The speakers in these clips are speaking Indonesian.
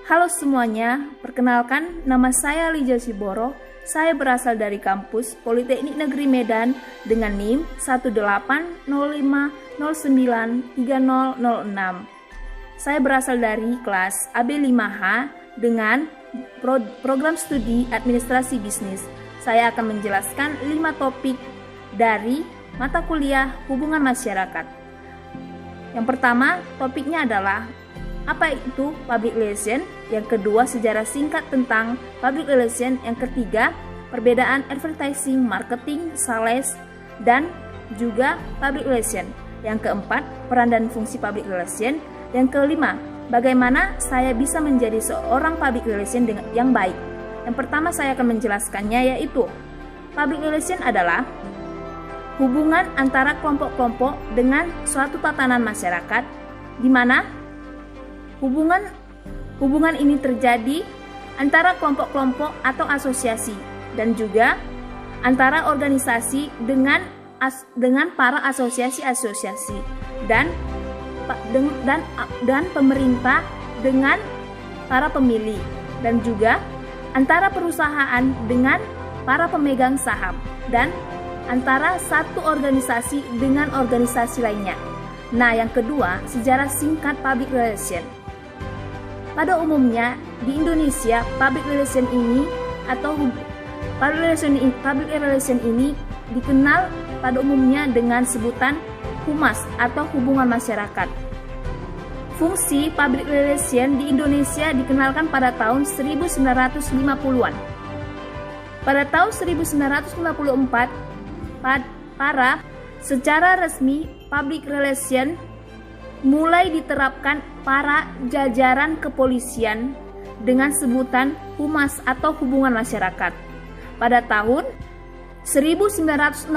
Halo semuanya, perkenalkan nama saya Lija Siboro. Saya berasal dari kampus Politeknik Negeri Medan dengan NIM 18050093006. Saya berasal dari kelas AB5H dengan program studi Administrasi Bisnis. Saya akan menjelaskan 5 topik dari mata kuliah Hubungan Masyarakat. Yang pertama, topiknya adalah apa itu public relation, yang kedua sejarah singkat tentang public relation, yang ketiga perbedaan advertising, marketing, sales, dan juga public relation, yang keempat peran dan fungsi public relation, yang kelima bagaimana saya bisa menjadi seorang public relation yang baik. Yang pertama saya akan menjelaskannya, yaitu public relation adalah hubungan antara kelompok-kelompok dengan suatu tatanan masyarakat, di mana hubungan ini terjadi antara kelompok-kelompok atau asosiasi dan juga antara organisasi dengan para asosiasi-asosiasi dan pemerintah dengan para pemilih, dan juga antara perusahaan dengan para pemegang saham, dan antara satu organisasi dengan organisasi lainnya. Nah, yang kedua, sejarah singkat public relation. Pada umumnya di Indonesia, public relation ini dikenal pada umumnya dengan sebutan humas atau hubungan masyarakat. Fungsi public relation di Indonesia dikenalkan pada tahun 1950-an. Pada tahun 1954, secara resmi public relation mulai diterapkan para jajaran kepolisian dengan sebutan humas atau hubungan masyarakat. Pada tahun 1962,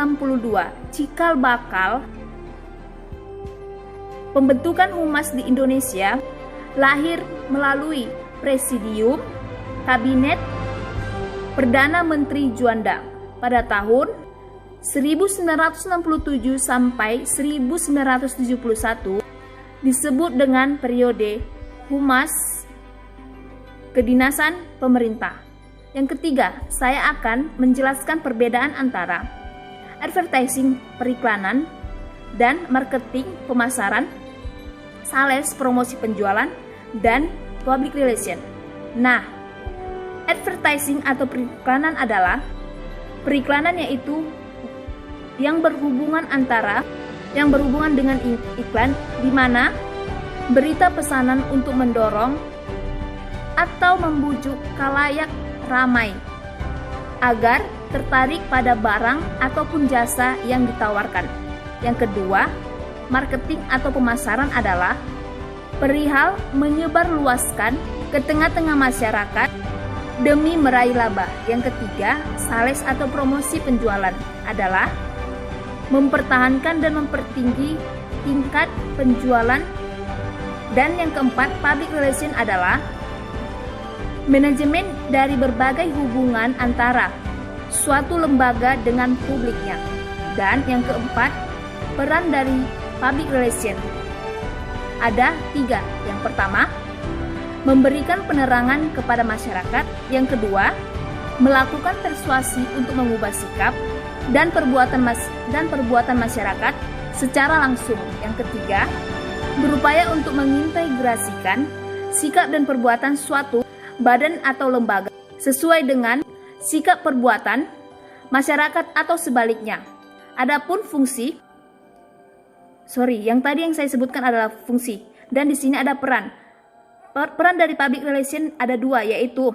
cikal bakal pembentukan humas di Indonesia lahir melalui Presidium Kabinet Perdana Menteri Juanda pada tahun 1967 sampai 1971, disebut dengan periode Humas Kedinasan Pemerintah. Yang ketiga, saya akan menjelaskan perbedaan antara advertising, periklanan, dan marketing, pemasaran, sales, promosi penjualan, dan public relation. Nah, advertising atau periklanan adalah periklanan, yaitu yang berhubungan dengan iklan, di mana berita pesanan untuk mendorong atau membujuk khalayak ramai agar tertarik pada barang ataupun jasa yang ditawarkan. Yang kedua, marketing atau pemasaran adalah perihal menyebarluaskan ke tengah-tengah masyarakat demi meraih laba. Yang ketiga, sales atau promosi penjualan adalah mempertahankan dan mempertinggi tingkat penjualan. Dan yang keempat, public relation adalah manajemen dari berbagai hubungan antara suatu lembaga dengan publiknya. Dan yang keempat, peran dari public relation ada 3. Yang pertama, memberikan penerangan kepada masyarakat. Yang kedua, melakukan persuasi untuk mengubah sikap dan perbuatan masyarakat secara langsung. Yang ketiga, berupaya untuk mengintegrasikan sikap dan perbuatan suatu badan atau lembaga sesuai dengan sikap perbuatan masyarakat atau sebaliknya. Adapun fungsi, yang tadi yang saya sebutkan adalah fungsi, dan di sini ada peran. Peran dari public relation ada 2, yaitu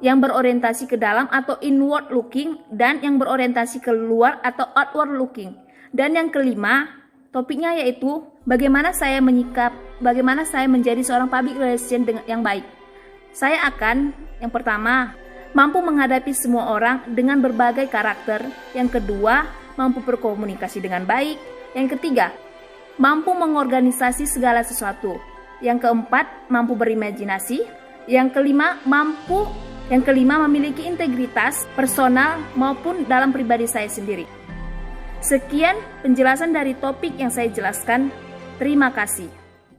yang berorientasi ke dalam atau inward looking, dan yang berorientasi ke luar atau outward looking. Dan yang kelima, topiknya yaitu bagaimana saya menjadi seorang public relation yang baik. Saya akan, yang pertama, mampu menghadapi semua orang dengan berbagai karakter. Yang kedua, mampu berkomunikasi dengan baik. Yang ketiga, mampu mengorganisasi segala sesuatu. Yang keempat, mampu berimajinasi. Yang kelima, memiliki integritas personal maupun dalam pribadi saya sendiri. Sekian penjelasan dari topik yang saya jelaskan. Terima kasih.